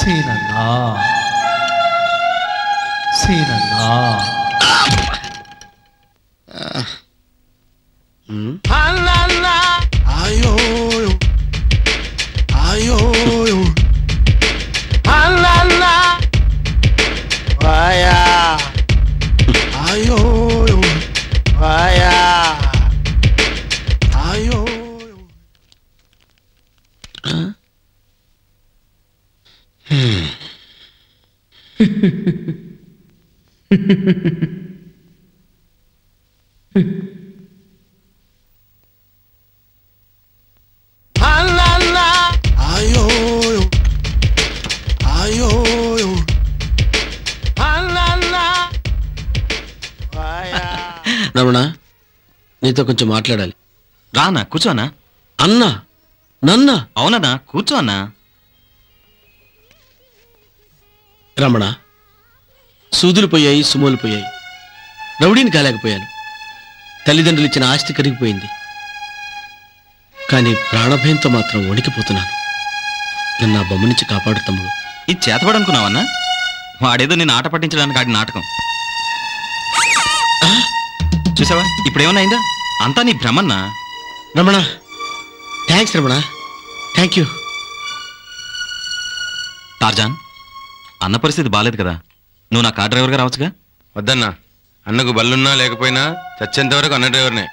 సీనన్నా సీనన్నా అయ్యో అయ్యో వాయా అయ్యో వాయా అయ్యో అయ్యో అయ్యో రమణ, నీతో కొంచెం మాట్లాడాలి. రానా, కూర్చోనా. అన్నా నన్నా? అవునన్నా, కూర్చో అన్నా. రమణ, సూదులు పోయాయి, సుమోలు పోయాయి, రౌడీని కాలేకపోయాను. తల్లిదండ్రులు ఇచ్చిన ఆస్తి కరిగిపోయింది. కానీ ప్రాణభయంతో మాత్రం వణికిపోతున్నాను. నన్ను ఆ బొమ్మ నుంచి కాపాడు తమ్ముడు. ఇది చేతపడనుకున్నావన్నా? వాడేదో నేను ఆట పట్టించడానికి ఆడి నాటకం. చూసావా, ఇప్పుడేమన్నా అయిందా? అంతా నీ భ్రమన్నా. Ramana, thanks Ramana, thank you. Tarzan, అన్న పరిస్థితి బాలేదు కదా, నువ్వు నా కార్ డ్రైవర్గా రావచ్చుగా. వద్దన్నా, అన్నకు బళ్ళున్నా లేకపోయినా చచ్చేంత వరకు అన్న డ్రైవర్నే.